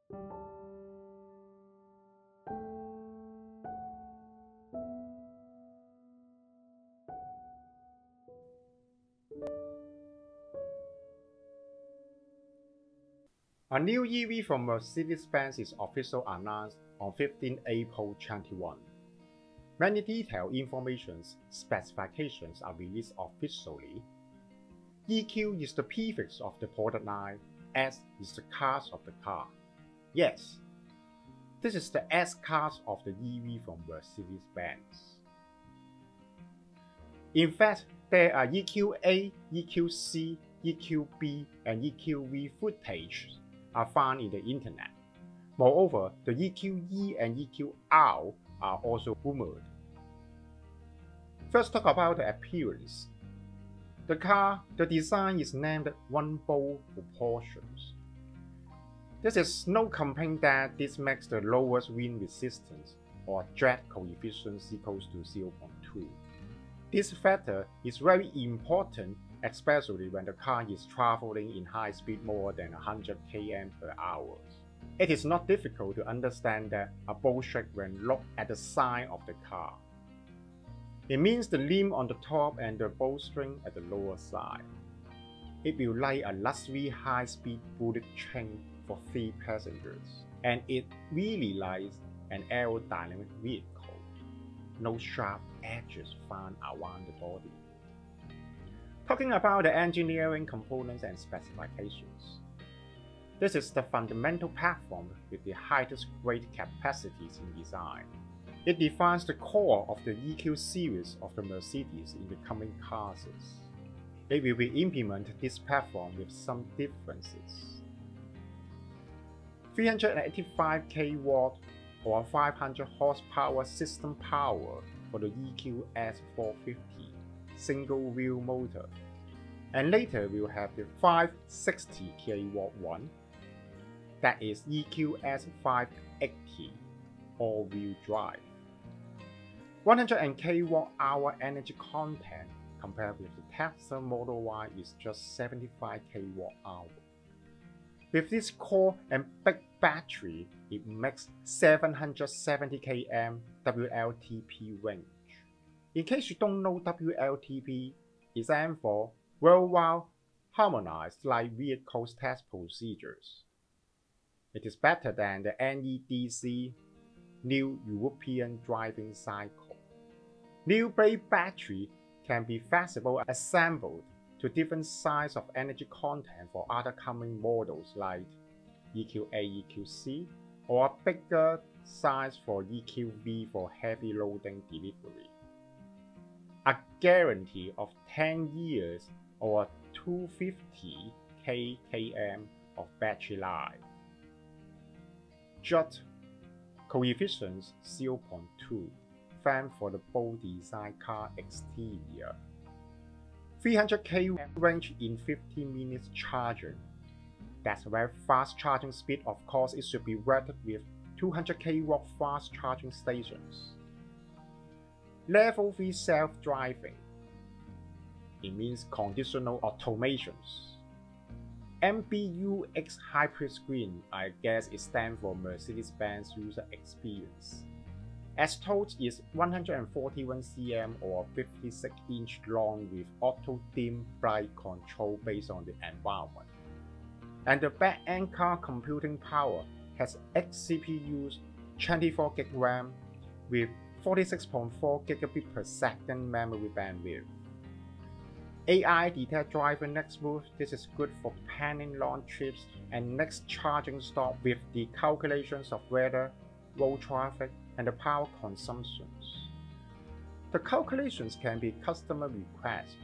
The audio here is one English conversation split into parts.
A new EV from Mercedes-Benz is officially announced on 15 April 2021. Many detailed informations specifications are released officially. EQ is the prefix of the product line, S is the class of the car. Yes, this is the S class of the EV from Mercedes-Benz. In fact, there are EQA, EQC, EQB, and EQV footage are found in the internet. Moreover, the EQE and EQR are also rumored. First, talk about the appearance. The design is named one bowl proportions. There is no complaint that this makes the lowest wind resistance or drag coefficient equals to 0.2. This factor is very important, especially when the car is traveling in high speed more than 100 km/h. It is not difficult to understand that a bowl shape when look at the side of the car. It means the rim on the top and the bowstring at the lower side. It will like a luxury high-speed bullet train for 3 passengers, and it really likes an aerodynamic vehicle. No sharp edges found around the body. Talking about the engineering components and specifications. This is the fundamental platform with the highest weight capacities in design. It defines the core of the EQ series of the Mercedes in the coming cars. It will be implemented this platform with some differences. 385 kW or 500 horsepower system power for the EQS 450 single-wheel motor, and later we'll have the 560 kW one, that is EQS 580 all-wheel drive. 100 kWh energy content compared with the Tesla Model Y is just 75 kWh. With this core and big battery, it makes 770 km WLTP range. In case you don't know WLTP, it stands for Worldwide Harmonized Light Vehicles Test Procedures. It is better than the NEDC, New European Driving Cycle. New blade battery can be flexibly assembled to different sizes of energy content for other coming models like EQA, EQC, or a bigger size for EQV for heavy loading delivery. A guarantee of 10 years or 250 km of battery life. Jet coefficients 0.2, fan for the bold design car exterior. 300 km range in 15 minutes charging. That's a very fast charging speed. Of course, it should be rated with 200 kW fast charging stations. Level 3 self-driving. It means conditional automations. MBUX Hyperscreen, I guess it stands for Mercedes-Benz User Experience. As told, is 141 cm or 56 inch long with auto dim bright control based on the environment. And the back-end car computing power has 8 CPUs, 24 GB RAM with 46.4 GB/s memory bandwidth. AI detect driver next move. This is good for planning long trips and next charging stop with the calculations of weather, road traffic, and the power consumptions. The calculations can be customer request.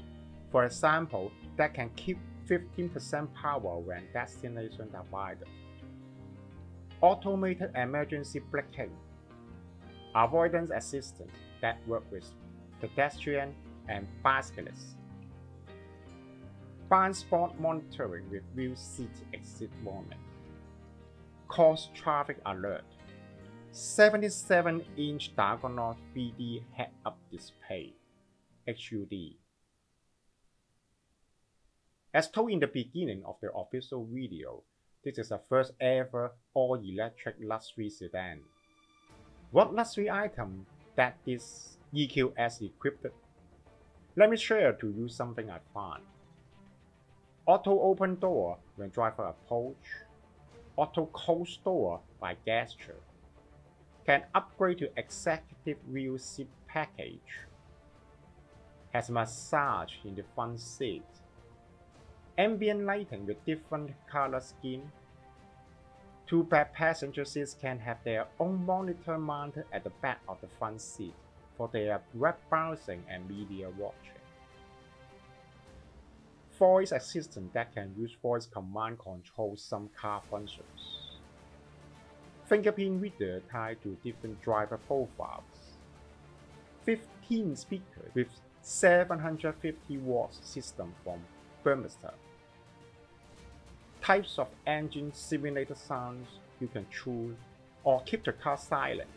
For example, that can keep 15% power when destinations are wider. Automated emergency braking. Avoidance assistance that work with pedestrians and bicyclists. Blind spot monitoring with rear seat exit warning. Cause traffic alert. 77-inch diagonal 3D head-up display, HUD. As told in the beginning of the official video, This is the first ever all-electric luxury sedan. What luxury item that this EQS equipped? Let me share to you something I found. Auto open door when driver approach. Auto close door by gesture. Can upgrade to executive wheel seat package. Has massage in the front seat. Ambient lighting with different color scheme. Two back passenger seats can have their own monitor mounted at the back of the front seat for their web browsing and media watching. Voice assistant that can use voice command control some car functions. Fingerprint reader tied to different driver profiles. 15 speakers with 750 watts system from thermostat. Types of engine simulator sounds you can choose or keep the car silent.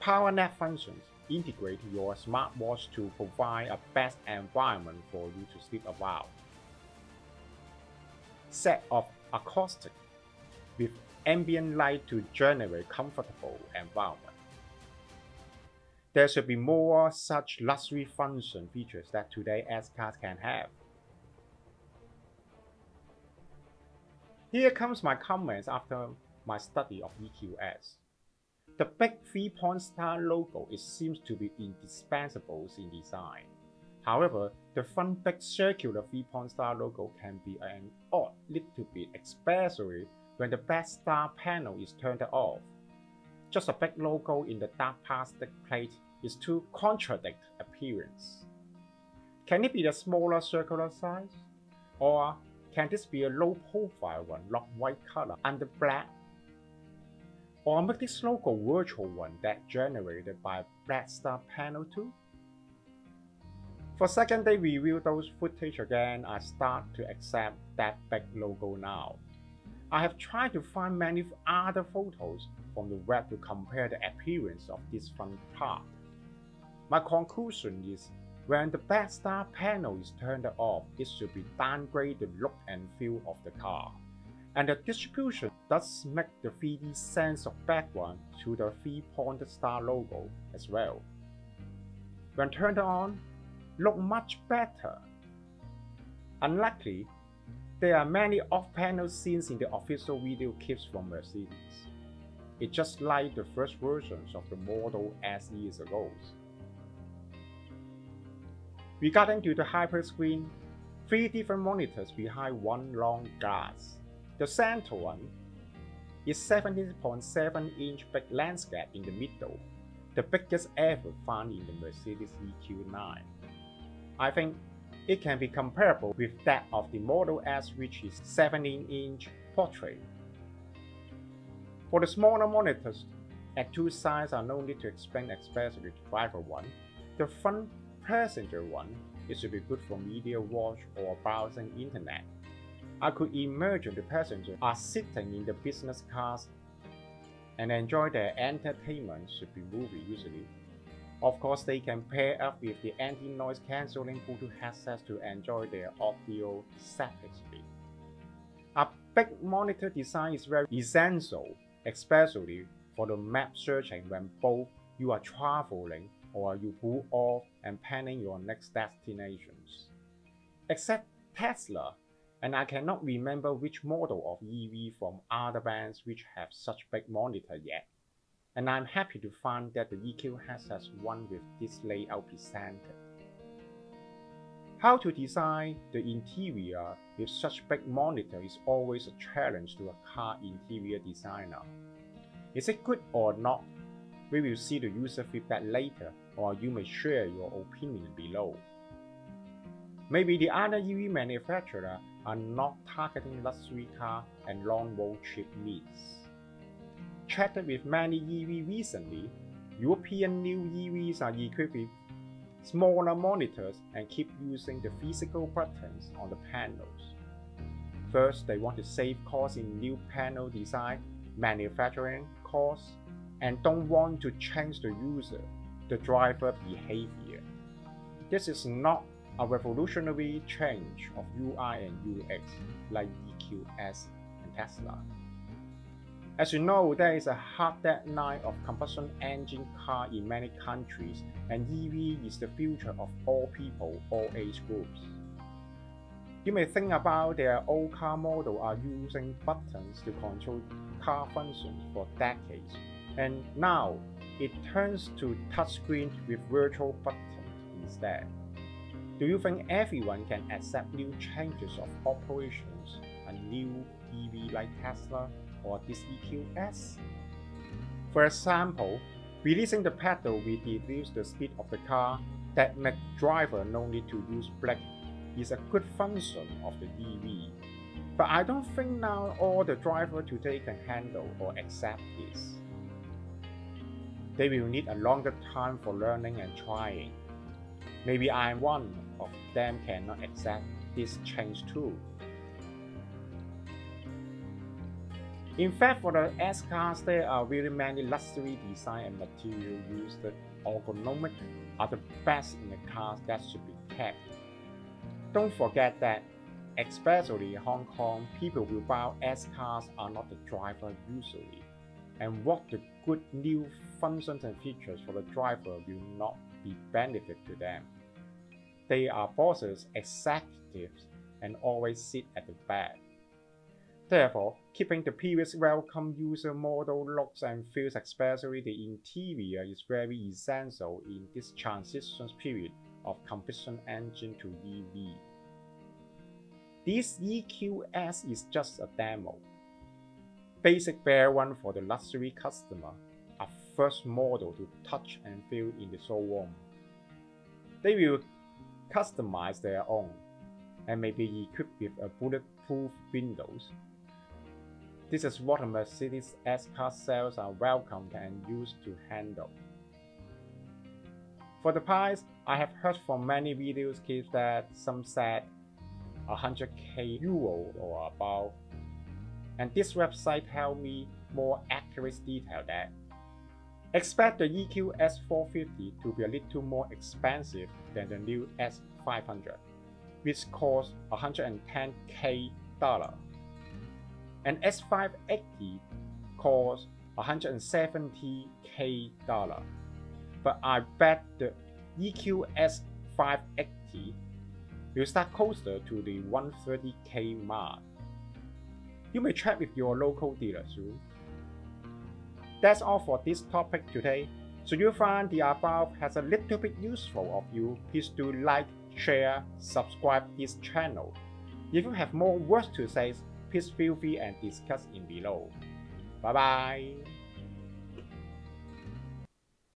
Power nap functions integrate your smartwatch to provide a best environment for you to sleep about. Set of acoustic with ambient light to generate comfortable environment. There should be more such luxury function features that today's S-Cars can have. Here comes my comments after my study of EQS. The big 3-point star logo seems to be indispensable in design. However, the front big circular 3-point star logo can be an odd little bit, especially when the back star panel is turned off. Just a big logo in the dark plastic plate is too contradict appearance. Can it be the smaller circular size? Or can this be a low profile one, not white color under black? Or make this logo virtual one that generated by black star panel too? For second day review those footage again, I start to accept that big logo now. I have tried to find many other photos from the web to compare the appearance of this front part. My conclusion is, when the back star panel is turned off, it should be downgrade the look and feel of the car. And the distribution does make the 3D sense of background to the 3-pointed star logo as well. When turned on, look much better. Unluckily, there are many off-panel scenes in the official video clips from Mercedes. It's just like the first versions of the Model S years ago. Regarding to the Hyperscreen, 3 different monitors behind one long glass. The center one is 17.7-inch big landscape in the middle, the biggest ever found in the Mercedes EQ9. I think it can be comparable with that of the Model S, which is 17-inch portrait. For the smaller monitors, at two sides are no need to explain, especially the driver one. The front passenger one, it should be good for media watch or browsing internet. I could imagine the passengers are sitting in the business class and enjoy their entertainment, should be movie usually. Of course, they can pair up with the anti-noise cancelling Bluetooth headsets to enjoy their audio separately. A big monitor design is very essential, especially for the map searching when both you are traveling or you pull off and planning your next destinations. Except Tesla, and I cannot remember which model of EV from other brands which have such big monitor yet. And I'm happy to find that the EQ has one with this layout presented. How to design the interior with such big monitor is always a challenge to a car interior designer. Is it good or not? We will see the user feedback later, or you may share your opinion below. Maybe the other EV manufacturers are not targeting luxury car and long road trip needs. Chatted with many EV recently, European new EVs are equipped with smaller monitors and keep using the physical buttons on the panels. First, they want to save costs in new panel design, manufacturing costs, and don't want to change the user, the driver behavior. This is not a revolutionary change of UI and UX like EQ. EQS and Tesla. As you know, there is a hard deadline of combustion engine car in many countries, and EV is the future of all people, all age groups. You may think about their old car model are using buttons to control car functions for decades, and now it turns to touchscreen with virtual buttons instead. Do you think everyone can accept new changes of operations, a new EV like Tesla or this EQS? For example, releasing the pedal will reduce the speed of the car that makes driver no need to use brake is a good function of the EV. But I don't think now all the drivers today can handle or accept this. They will need a longer time for learning and trying. Maybe I'm one of them cannot accept this change too. In fact, for the S-Class, there are really many luxury design and material used. Ergonomic are the best in the cars that should be kept. Don't forget that, especially in Hong Kong, people who buy S-Cars are not the driver usually. And what the good new functions and features for the driver will not be benefit to them. They are bosses, executives, and always sit at the back. Therefore, keeping the previous welcome user model looks and feels, especially the interior, is very essential in this transition period of combustion engine to EV. This EQS is just a demo. Basic bare one for the luxury customer, a first model to touch and feel in the showroom. They will customize their own and may be equipped with a bulletproof windows. This is what a Mercedes S-Class sales are welcomed and used to handle. For the price, I have heard from many videos clips that some said €100,000 or above, and this website tells me more accurate detail that expect the EQS 450 to be a little more expensive than the new S500, which costs $110,000, and S580 costs $170,000. But I bet the EQS 580 will start closer to the $130,000 mark. You may check with your local dealer soon. That's all for this topic today. So you find the above has a little bit useful of you, please do like, share, subscribe this channel. If you have more words to say, please feel free and discuss in below. Bye bye.